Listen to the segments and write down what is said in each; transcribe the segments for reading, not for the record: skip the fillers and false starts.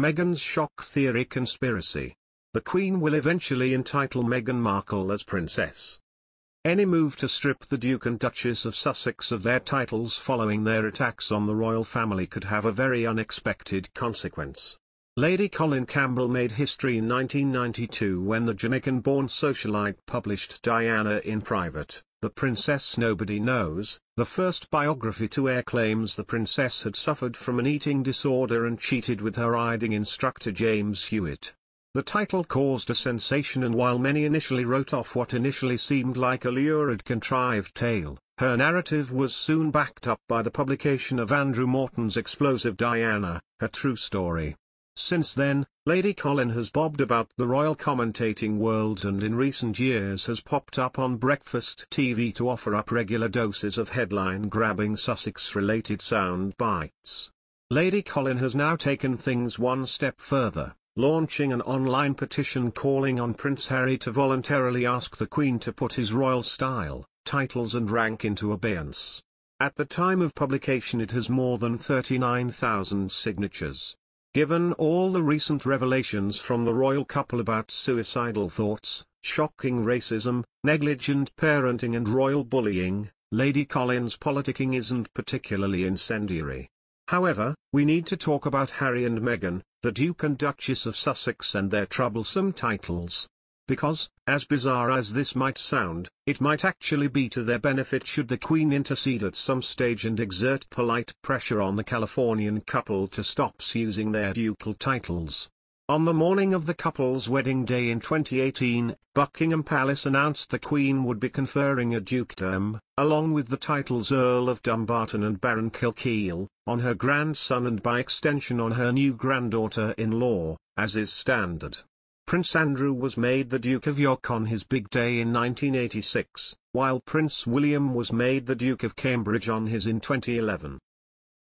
Meghan's shock theory conspiracy. The Queen will eventually entitle Meghan Markle as Princess. Any move to strip the Duke and Duchess of Sussex of their titles following their attacks on the royal family could have a very unexpected consequence. Lady Colin Campbell made history in 1992 when the Jamaican-born socialite published Diana in Private, The Princess Nobody Knows. The first biography to air claims the princess had suffered from an eating disorder and cheated with her riding instructor James Hewitt. The title caused a sensation, and while many initially wrote off what initially seemed like a lurid contrived tale, her narrative was soon backed up by the publication of Andrew Morton's explosive Diana, A True Story. Since then, Lady Colin has bobbed about the royal commentating world and in recent years has popped up on breakfast TV to offer up regular doses of headline-grabbing Sussex-related sound bites. Lady Colin has now taken things one step further, launching an online petition calling on Prince Harry to voluntarily ask the Queen to put his royal style, titles and rank into abeyance. At the time of publication it has more than 39,000 signatures. Given all the recent revelations from the royal couple about suicidal thoughts, shocking racism, negligent parenting and royal bullying, Lady Colin's politicking isn't particularly incendiary. However, we need to talk about Harry and Meghan, the Duke and Duchess of Sussex and their troublesome titles. Because, as bizarre as this might sound, it might actually be to their benefit should the Queen intercede at some stage and exert polite pressure on the Californian couple to stop using their ducal titles. On the morning of the couple's wedding day in 2018, Buckingham Palace announced the Queen would be conferring a dukedom, along with the titles Earl of Dumbarton and Baron Kilkeel, on her grandson and by extension on her new granddaughter-in-law, as is standard. Prince Andrew was made the Duke of York on his big day in 1986, while Prince William was made the Duke of Cambridge on his in 2011.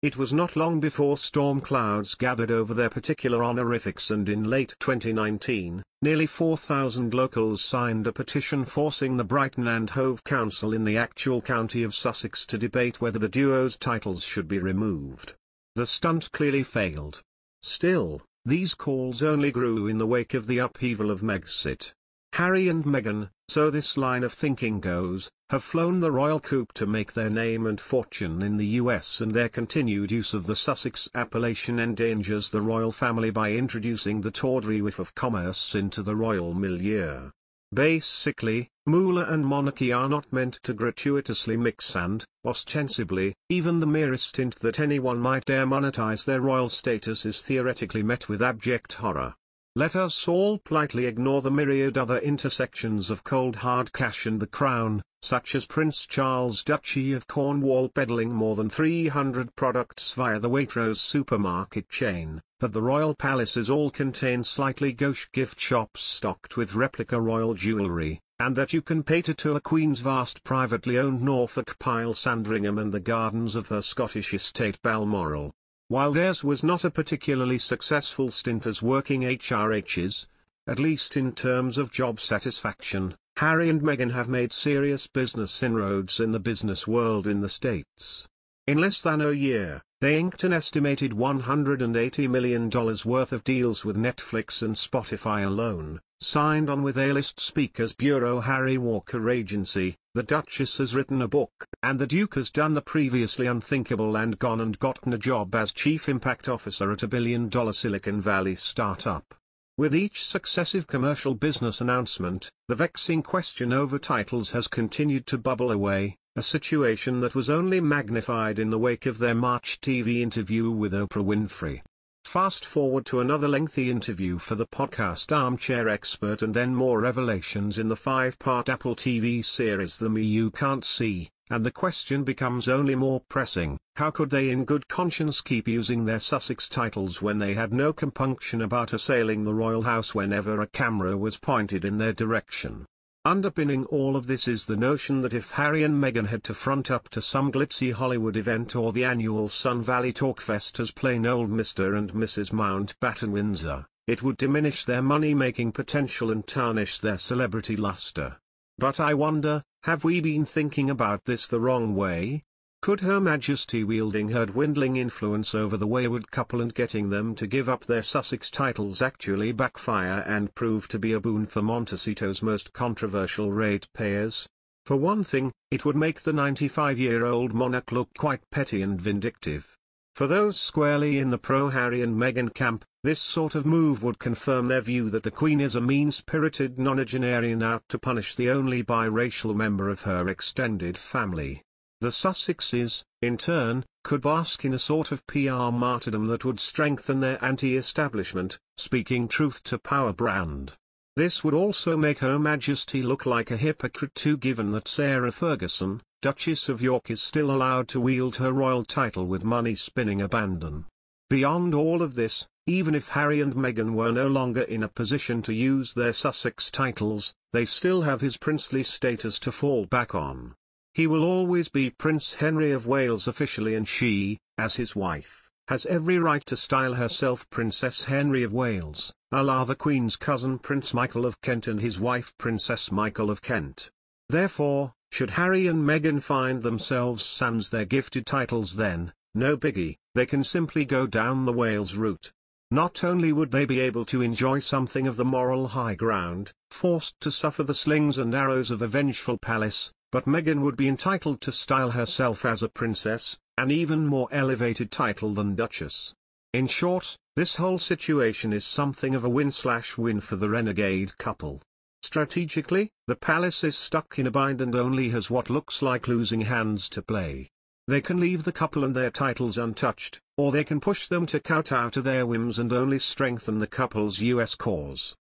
It was not long before storm clouds gathered over their particular honorifics, and in late 2019, nearly 4,000 locals signed a petition forcing the Brighton and Hove Council in the actual county of Sussex to debate whether the duo's titles should be removed. The stunt clearly failed. Still, these calls only grew in the wake of the upheaval of Megxit. Harry and Meghan, so this line of thinking goes, have flown the royal coop to make their name and fortune in the US, and their continued use of the Sussex appellation endangers the royal family by introducing the tawdry whiff of commerce into the royal milieu. Basically, moolah and monarchy are not meant to gratuitously mix, and, ostensibly, even the merest hint that anyone might dare monetize their royal status is theoretically met with abject horror. Let us all politely ignore the myriad other intersections of cold hard cash and the crown, such as Prince Charles' Duchy of Cornwall peddling more than 300 products via the Waitrose supermarket chain, that the royal palaces all contain slightly gauche gift shops stocked with replica royal jewellery, and that you can pay to tour a Queen's vast privately owned Norfolk pile Sandringham and the gardens of her Scottish estate Balmoral. While theirs was not a particularly successful stint as working HRHs, at least in terms of job satisfaction, Harry and Meghan have made serious business inroads in the business world in the States. In less than a year, they inked an estimated $180 million worth of deals with Netflix and Spotify alone, signed on with A-list speakers bureau Harry Walker Agency. The Duchess has written a book, and the Duke has done the previously unthinkable and gone and gotten a job as Chief Impact Officer at a billion-dollar Silicon Valley startup. With each successive commercial business announcement, the vexing question over titles has continued to bubble away, a situation that was only magnified in the wake of their March TV interview with Oprah Winfrey. Fast forward to another lengthy interview for the podcast Armchair Expert, and then more revelations in the 5-part Apple TV series The Me You Can't See, and the question becomes only more pressing: how could they in good conscience keep using their Sussex titles when they had no compunction about assailing the royal house whenever a camera was pointed in their direction? Underpinning all of this is the notion that if Harry and Meghan had to front up to some glitzy Hollywood event or the annual Sun Valley Talkfest as plain old Mr. and Mrs. Mountbatten Windsor, it would diminish their money-making potential and tarnish their celebrity luster. But I wonder, have we been thinking about this the wrong way? Could Her Majesty wielding her dwindling influence over the wayward couple and getting them to give up their Sussex titles actually backfire and prove to be a boon for Montecito's most controversial ratepayers? For one thing, it would make the 95-year-old monarch look quite petty and vindictive. For those squarely in the pro-Harry and Meghan camp, this sort of move would confirm their view that the Queen is a mean-spirited nonagenarian out to punish the only biracial member of her extended family. The Sussexes, in turn, could bask in a sort of PR martyrdom that would strengthen their anti-establishment, speaking truth to power brand. This would also make Her Majesty look like a hypocrite too, given that Sarah Ferguson, Duchess of York, is still allowed to wield her royal title with money-spinning abandon. Beyond all of this, even if Harry and Meghan were no longer in a position to use their Sussex titles, they still have his princely status to fall back on. He will always be Prince Henry of Wales officially, and she, as his wife, has every right to style herself Princess Henry of Wales, a la the Queen's cousin Prince Michael of Kent and his wife Princess Michael of Kent. Therefore, should Harry and Meghan find themselves sans their gifted titles, then, no biggie, they can simply go down the Wales route. Not only would they be able to enjoy something of the moral high ground, forced to suffer the slings and arrows of a vengeful palace, but Meghan would be entitled to style herself as a princess, an even more elevated title than Duchess. In short, this whole situation is something of a win-slash-win for the renegade couple. Strategically, the palace is stuck in a bind and only has what looks like losing hands to play. They can leave the couple and their titles untouched, or they can push them to kowtow to their whims and only strengthen the couple's US cause.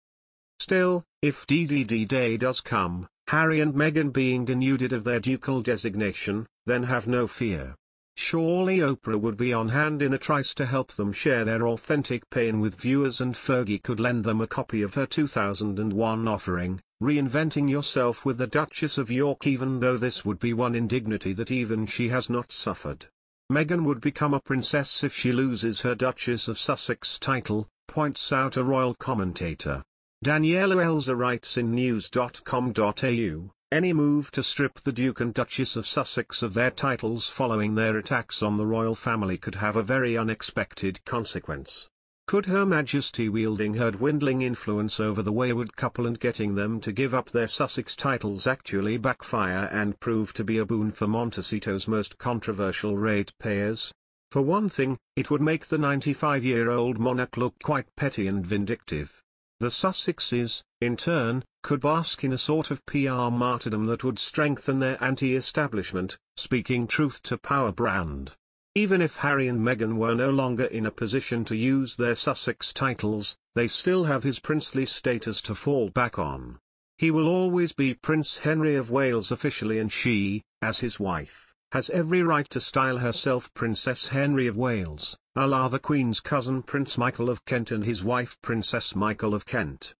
Still, if DDD Day does come, Harry and Meghan being denuded of their ducal designation, then have no fear. Surely Oprah would be on hand in a trice to help them share their authentic pain with viewers, and Fergie could lend them a copy of her 2001 offering, Reinventing Yourself with the Duchess of York, even though this would be one indignity that even she has not suffered. Meghan would become a princess if she loses her Duchess of Sussex title, points out a royal commentator. Daniela Elza writes in news.com.au, any move to strip the Duke and Duchess of Sussex of their titles following their attacks on the royal family could have a very unexpected consequence. Could Her Majesty wielding her dwindling influence over the wayward couple and getting them to give up their Sussex titles actually backfire and prove to be a boon for Montecito's most controversial ratepayers? For one thing, it would make the 95-year-old monarch look quite petty and vindictive. The Sussexes, in turn, could bask in a sort of PR martyrdom that would strengthen their anti-establishment, speaking truth to power brand. Even if Harry and Meghan were no longer in a position to use their Sussex titles, they still have his princely status to fall back on. He will always be Prince Henry of Wales officially, and she, as his wife, has every right to style herself Princess Henry of Wales, a la the Queen's cousin Prince Michael of Kent and his wife Princess Michael of Kent.